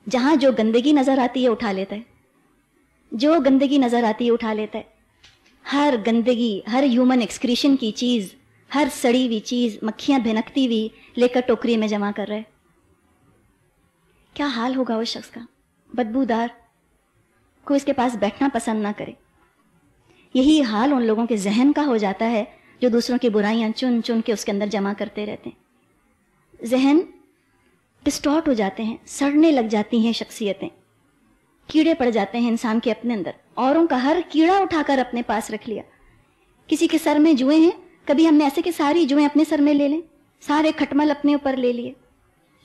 جہاں جو گندگی نظر آتی ہے اٹھا لیتا ہے، جو گندگی نظر آتی ہے اٹھا لیتا ہے. ہر گندگی، ہر ہیومن ایکسکریشن کی چیز، ہر سڑی ہوئی چیز، مکھیاں بھنکتی ہوئی لے کر ٹوکری میں جمع کر رہے. کیا حال ہوگا اس شخص کا؟ بدبودار، کوئی اس کے پاس بیٹھنا پسند نہ کرے. یہی حال ان لوگوں کے ذہن کا ہو جاتا ہے جو دوسروں کی برائیاں چن چن کے اس کے اندر جمع کرتے رہتے ہیں. ذہن ڈسٹارٹ ہو جاتے ہیں، سڑنے لگ جاتی ہیں شخصیتیں، کیڑے پڑ جاتے ہیں انسان کے اپنے اندر. اوروں کا ہر کیڑا اٹھا کر اپنے پاس رکھ لیا. کسی کے سر میں جوئیں ہیں، کبھی ہم نے ایسے کہ ساری جوئیں اپنے سر میں لے لیں، سارے کھٹمل اپنے اوپر لے لیے،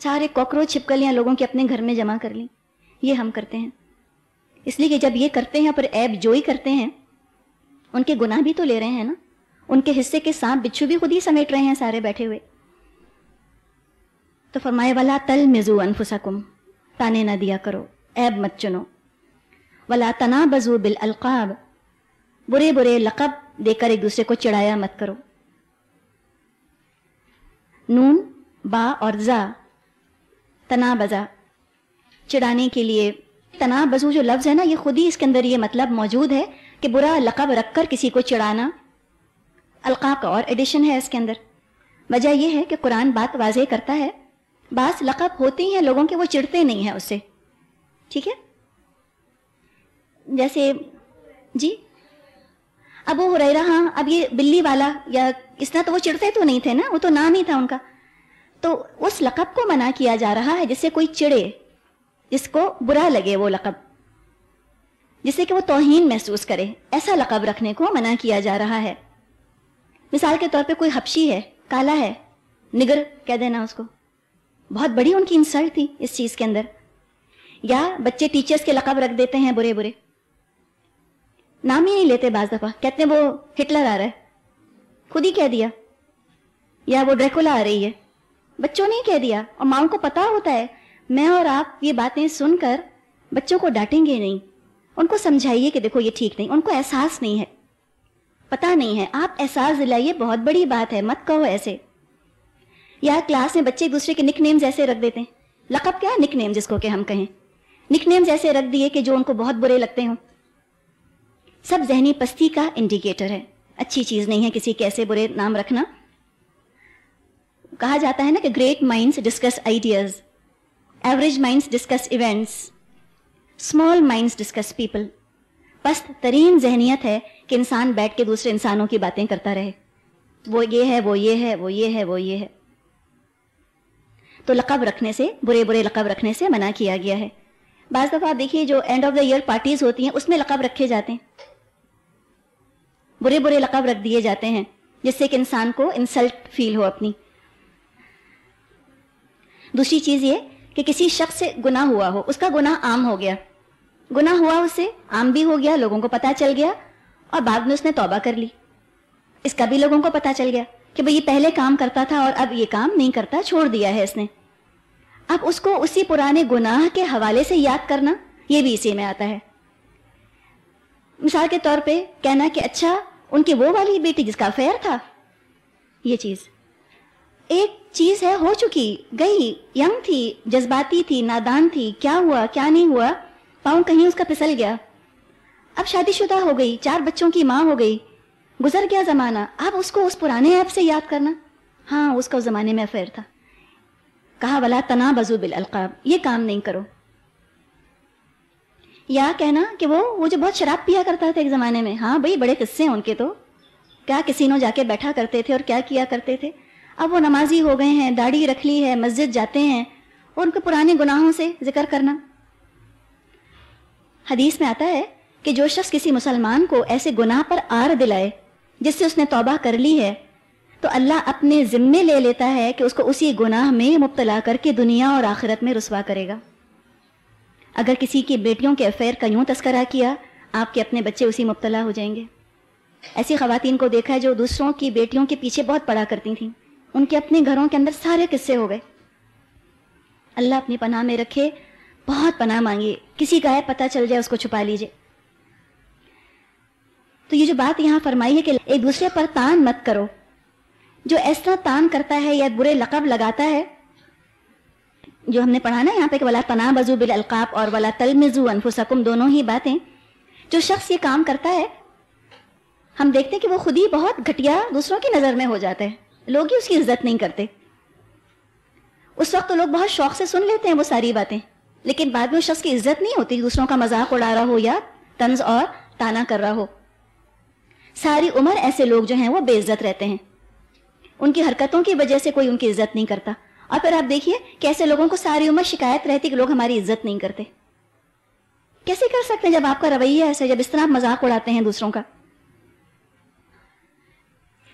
سارے کاکروچ چھپکلیاں لوگوں کے اپنے گھر میں جمع کر لیں. یہ ہم کرتے ہیں. اس لیے کہ جب یہ کرتے ہیں پر عیب جوئی کرتے ہیں، ان کے گناہ بھی تو لے رہے ہیں نا، ان کے حصے کے سانپ بچھو بھی خود ہی سمیٹ رہے ہیں سارے بیٹھے ہوئے. تو فرمائے وَلَا تَلْمِزُوا أَنفُسَكُمْ، تانے نہ دیا کرو، عیب مت چنو. وَلَا تَنَابَزُوا بِالْأَلْقَابِ، برے برے لقب دے کر ایک دوسرے کو چڑھایا مت کرو. نون با اور زا، تنابزا، چڑھانے کے لیے. تنابزو جو لفظ ہے نا، یہ خود ہی اس کے اندر یہ مطلب موجود ہے کہ برا لقب رکھ کر کسی کو چڑھانا. القاب کا اور ایڈیشن ہے اس کے اندر. وجہ یہ ہے کہ قرآن بات واضح کرتا ہے، بعض لقب ہوتے ہیں لوگوں کے، وہ چڑھتے نہیں ہیں اس سے. ٹھیک ہے، جیسے جی ابو ہریرہ، ہاں اب یہ بلی والا یا اس طرح، تو وہ چڑھتے تو نہیں تھے نا، وہ تو نام ہی تھا ان کا. تو اس لقب کو منع کیا جا رہا ہے جس سے کوئی چڑھے، جس کو برا لگے وہ لقب، جس سے کہ وہ توہین محسوس کرے، ایسا لقب رکھنے کو منع کیا جا رہا ہے. مثال کے طور پہ کوئی حبشی ہے، کالا ہے، نگر کہہ دینا اس کو، بہت بڑی ان کی انسلٹ تھی اس چیز کے اندر. یا بچے ٹیچرز کے لقب رکھ دیتے ہیں برے برے، نام ہی نہیں لیتے، بعض دفعہ کہتے ہیں وہ ہٹلر آ رہا ہے، خود ہی کہہ دیا. یا وہ ڈریکولا آ رہی ہے، بچوں نے ہی کہہ دیا. اور ماؤں کو پتا ہوتا ہے. میں اور آپ یہ باتیں سن کر بچوں کو ڈانٹیں گے نہیں، ان کو سمجھائیے کہ دیکھو یہ ٹھیک نہیں. ان کو احساس نہیں ہے، پتا نہیں ہے، آپ احساس دلائیے، بہت بڑی بات ہے، مت کہو ایسے. یا کلاس میں بچے ایک دوسرے کے نک نیمز ایسے رکھ دیتے ہیں. لقب کیا ہے؟ نک نیم، جس کو کہ ہم کہیں نک نیمز ایسے رکھ دیے کہ جو ان کو بہت برے لگتے ہوں. سب ذہنی پستی کا انڈیکیٹر ہے، اچھی چیز نہیں ہے کسی کے ایسے برے نام رکھنا. کہا جاتا ہے نا کہ great minds discuss ideas, average minds discuss events, small minds discuss people. پست ترین ذہنیت ہے کہ انسان بیٹھ کے دوسرے انسانوں کی باتیں کرتا رہے، وہ یہ ہے، وہ یہ ہے، وہ یہ ہے، وہ یہ ہے. تو لقب رکھنے سے، برے برے لقب رکھنے سے منع کیا گیا ہے. بعض دفعہ آپ دیکھیے جو end of the year parties ہوتی ہیں، اس میں لقب رکھے جاتے ہیں، برے برے لقب رکھ دیے جاتے ہیں جس سے کہ انسان کو انسلٹ فیل ہو اپنی. دوسری چیز یہ کہ کسی شخص سے گناہ ہوا ہو، اس کا گناہ عام ہو گیا، گناہ ہوا اس سے عام بھی ہو گیا، لوگوں کو پتہ چل گیا، اور بعد میں اس نے توبہ کر لی، اس کا بھی لوگوں کو پتہ چل گیا کہ بھئی یہ پہلے کام کرتا تھا اور اب یہ کام نہیں کرتا، چھوڑ دیا ہے اس نے. اب اس کو اسی پرانے گناہ کے حوالے سے یاد کرنا، یہ بھی اسی میں آتا ہے. مثال کے طور پہ کہنا کہ اچھا ان کی وہ والی بیٹی جس کا افیئر تھا، یہ چیز ایک چیز ہے، ہو چکی، گئی، ینگ تھی، جذباتی تھی، نادان تھی، کیا ہوا کیا نہیں ہوا، پاؤں کہیں اس کا پھسل گیا، اب شادی شدہ ہو گئی، 4 بچوں کی ماں ہو گئی، گزر گیا زمانہ. اب اس کو اس پرانے ایپ سے یاد کرنا، ہاں اس کا اس زمانے میں افیئر تھا. کہا ولا تنابزوا بالالقاب، یہ کام نہیں کرو. یا کہنا کہ وہ جو بہت شراب پیا کرتا تھا ایک زمانے میں، ہاں بھئی بڑے قصے ہیں ان کے، تو کیا کسینوں جا کے بیٹھا کرتے تھے اور کیا کیا کرتے تھے. اب وہ نمازی ہو گئے ہیں، داڑھی رکھ لی ہے، مسجد جاتے ہیں، اور ان کے پرانے گناہوں سے ذکر کرنا. حدیث میں آتا ہے کہ جو شخص کسی مسلمان کو ایسے گناہ پر آر دلائے جس سے اس نے توبہ کر لی ہے، تو اللہ اپنے ذمے لے لیتا ہے کہ اس کو اسی گناہ میں مبتلا کر کے دنیا اور آخرت میں رسوا کرے گا. اگر کسی کی بیٹیوں کے افیئر کا یوں تذکرہ کیا، آپ کے اپنے بچے اسی مبتلا ہو جائیں گے. ایسی خواتین کو دیکھا ہے جو دوسروں کی بیٹیوں کے پیچھے بہت پڑا کرتی تھیں، ان کے اپنے گھروں کے اندر سارے قصے ہو گئے. اللہ اپنی پناہ میں رکھے، بہت پناہ مانگیے، کسی کا ہے پتہ چل جائے اس کو چھپا لیجئے. تو یہ جو بات یہاں فرمائی ہے کہ ایک دوسرے پر تان مت کرو. جو اس طرح تان کرتا ہے یا برے لقب لگاتا ہے، جو ہم نے پڑھا نا یہاں پہ کہ ولا تنابزوا بالالقاب اور ولا تلمزوا انفسکم، دونوں ہی باتیں جو شخص یہ کام کرتا ہے ہم دیکھتے ہیں کہ وہ خود ہی بہت گھٹیا دوسروں کی نظر میں ہو جاتا ہے، لوگ ہی اس کی عزت نہیں کرتے. اس وقت تو لوگ بہت شوق سے سن لیتے ہیں وہ ساری باتیں، لیکن بعد میں اس شخص کی عزت نہیں ہوتی، دوسروں کا مذاق اڑا رہا ہو یا طنز اور طعنہ کر رہا ہو. ساری عمر ایسے لوگ جو ہیں وہ بے عزت رہتے ہیں، ان کی حرکتوں کی وجہ سے کوئی ان کی عزت نہیں کرتا. اور پھر آپ دیکھیے کہ ایسے لوگوں کو ساری عمر شکایت رہتی کہ لوگ ہماری عزت نہیں کرتے. کیسے کر سکتے ہیں جب آپ کا رویہ ایسا، جب اس طرح آپ مذاق اڑاتے ہیں دوسروں کا.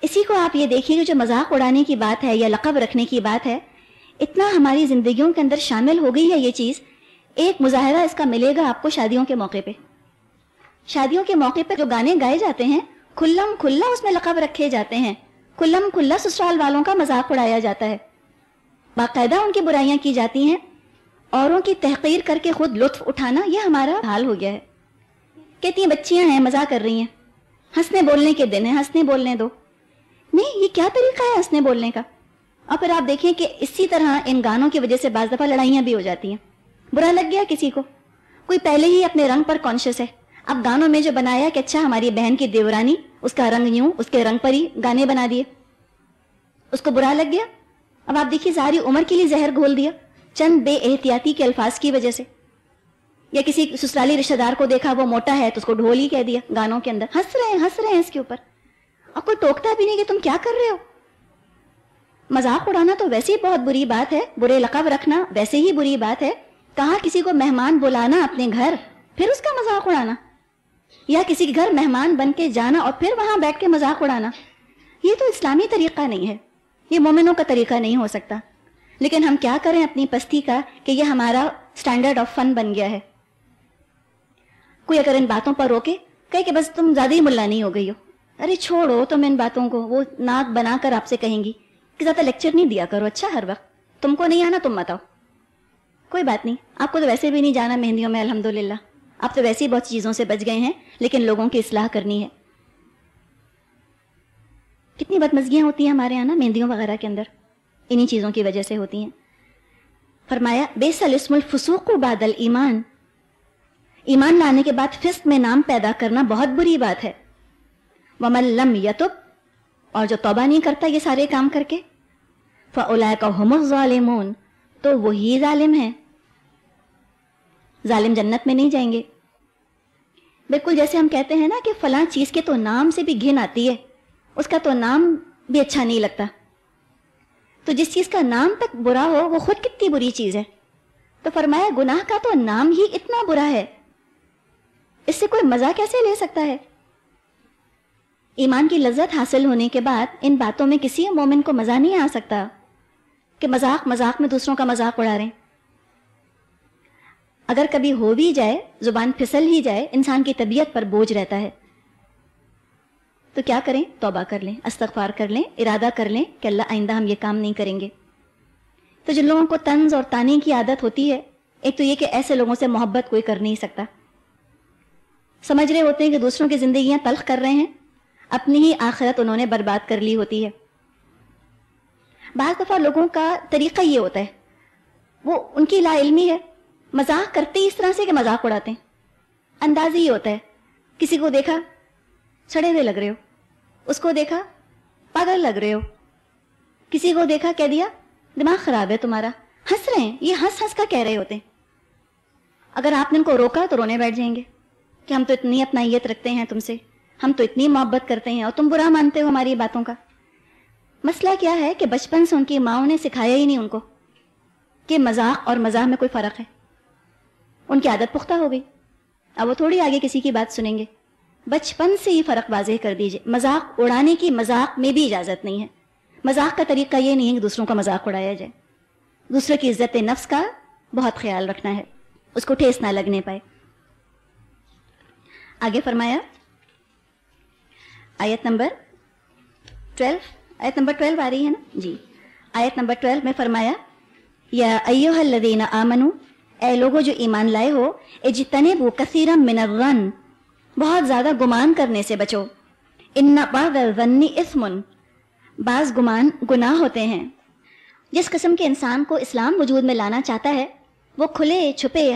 اسی کو آپ یہ دیکھیے کہ جو مذاق اڑانے کی بات ہے یا لقب رکھنے کی بات ہے، اتنا ہماری زندگیوں کے اندر شامل ہو گئی ہے یہ چیز. ایک مظاہرہ اس کا ملے گا آپ کو شادیوں کے موقع پہ. شادیوں کے موقع پہ جو گانے گائے جاتے ہیں کھلم کھلا اس میں لقب رکھے جاتے ہیں، کھلم کھلا سسرال والوں کا مذاق اڑایا جاتا ہے، باقاعدہ ان کی برائیاں کی جاتی ہیں. اوروں کی تحقیر کر کے خود لطف اٹھانا یہ ہمارا حال ہو گیا ہے. کہتی ہیں بچیاں ہیں مزاق کر رہی ہیں، ہنسنے بولنے کے دن ہیں، ہنسنے بولنے دو. نہیں، یہ کیا طریقہ ہے ہنسنے بولنے کا؟ اور پھر آپ دیکھیں کہ اسی طرح ان گانوں کی وجہ سے بعض دفعہ لڑائیاں بھی ہو جاتی ہیں. برا لگ گیا کسی کو، کوئی پہلے ہی اپنے رنگ پر کانشیس ہے، اب گانوں میں جو بنایا کہ اچھا ہماری بہن کی دیورانی، اس کا رنگ یوں، اس کے رنگ پر ہی گانے بنا دیے، اس کو برا لگ گیا. اب آپ دیکھیے ساری عمر کے لیے زہر گھول دیا چند بے احتیاطی کے الفاظ کی وجہ سے. یا کسی سسرالی رشتہ دار کو دیکھا وہ موٹا ہے تو اس کو ڈھول ہی کہہ دیا گانوں کے اندر، ہنس رہے ہیں اس کے اوپر، اور کوئی ٹوکتا بھی نہیں کہ تم کیا کر رہے ہو. مذاق اڑانا تو ویسے ہی بہت بری بات ہے، برے لقب رکھنا ویسے ہی بری بات ہے. کہاں کسی کو مہمان بلانا اپنے گھر پھر اس کا مذاق اڑانا، یا کسی کے گھر مہمان بن کے جانا اور پھر وہاں بیٹھ کے مذاق اڑانا، یہ تو اسلامی طریقہ نہیں ہے، یہ مومنوں کا طریقہ نہیں ہو سکتا. لیکن ہم کیا کریں اپنی پستی کا کہ یہ ہمارا سٹینڈرڈ آف فن بن گیا ہے. کوئی اگر ان باتوں پر روکے کہے کہ بس تم زیادہ ہی ملا نہیں ہو گئی ہو، ارے چھوڑو تم ان باتوں کو، وہ ناک بنا کر آپ سے کہیں گی کہ زیادہ لیکچر نہیں دیا کرو، اچھا ہر وقت تم کو نہیں آنا تم مت آؤ، کوئی بات نہیں، آپ کو تو ویسے بھی نہیں جانا مہندیوں میں الحمدللہ، آپ تو ویسے ہی بہت چیزوں سے بچ گئے ہیں، لیکن لوگوں کی اصلاح کرنی ہے. کتنی بدمزگیاں ہوتی ہیں ہمارے یہاں نا مہندیوں وغیرہ کے اندر، انہی چیزوں کی وجہ سے ہوتی ہیں. فرمایا بیس الاسم الفسوق بعد الایمان، ایمان لانے کے بعد فسق میں نام پیدا کرنا بہت بری بات ہے. ومن لم یتب، اور جو توبہ نہیں کرتا یہ سارے کام کر کے، فاولئک هم الظالمون، تو وہی ظالم ہیں. ظالم جنت میں نہیں جائیں گے. بالکل جیسے ہم کہتے ہیں نا کہ فلاں چیز کے تو نام سے بھی گھن آتی ہے، اس کا تو نام بھی اچھا نہیں لگتا. تو جس چیز کا نام تک برا ہو وہ خود کتنی بری چیز ہے. تو فرمایا گناہ کا تو نام ہی اتنا برا ہے، اس سے کوئی مزہ کیسے لے سکتا ہے؟ ایمان کی لذت حاصل ہونے کے بعد ان باتوں میں کسی مومن کو مزہ نہیں آ سکتا کہ مذاق میں دوسروں کا مذاق اڑا رہے ہیں. اگر کبھی ہو بھی جائے، زبان پھسل ہی جائے، انسان کی طبیعت پر بوجھ رہتا ہے. تو کیا کریں؟ توبہ کر لیں، استغفار کر لیں، ارادہ کر لیں کہ اللہ آئندہ ہم یہ کام نہیں کریں گے. تو جن لوگوں کو طنز اور طعنے کی عادت ہوتی ہے، ایک تو یہ کہ ایسے لوگوں سے محبت کوئی کر نہیں سکتا. سمجھ رہے ہوتے ہیں کہ دوسروں کی زندگیاں تلخ کر رہے ہیں، اپنی ہی آخرت انہوں نے برباد کر لی ہوتی ہے. بعض دفعہ لوگوں کا طریقہ یہ ہوتا ہے، وہ ان کی لا علمی ہے، مذاق کرتے ہی اس طرح سے کہ مذاق اڑاتے ہیں. انداز ہی ہوتا ہے، کسی کو دیکھا سڑے ہوئے لگ رہے ہو، اس کو دیکھا پاگل لگ رہے ہو، کسی کو دیکھا کہہ دیا دماغ خراب ہے تمہارا. ہنس رہے ہیں، یہ ہنس ہنس کا کہہ رہے ہوتے ہیں. اگر آپ نے ان کو روکا تو رونے بیٹھ جائیں گے کہ ہم تو اتنی اپنائیت رکھتے ہیں تم سے، ہم تو اتنی محبت کرتے ہیں اور تم برا مانتے ہو ہماری باتوں کا. مسئلہ کیا ہے کہ بچپن سے ان کی ماؤں نے سکھایا ہی نہیں ان کو کہ مذاق اور مزاح میں کوئی فرق ہے. ان کی عادت پختہ ہو گئی، اب وہ تھوڑی آگے کسی کی بات سنیں گے. بچپن سے ہی فرق واضح کر دیجئے. مذاق اڑانے کی مذاق میں بھی اجازت نہیں ہے. مذاق کا طریقہ یہ نہیں ہے کہ دوسروں کا مذاق اڑایا جائے. دوسرے کی عزت نفس کا بہت خیال رکھنا ہے، اس کو ٹھیس نہ لگنے پائے. آگے فرمایا آیت نمبر 12 آ رہی ہے نا جی. آیت نمبر 12 میں فرمایا یا ایھا الذین آمنوا، اے لوگو جو ایمان لائے ہو، اجتنبوا کثیرا من الظن، بہت زیادہ گمان کرنے سے بچو. ان بعض الظن اثم، بعض گمان گناہ ہوتے ہیں. جس قسم کے انسان کو اسلام وجود میں لانا چاہتا ہے وہ کھلے چھپے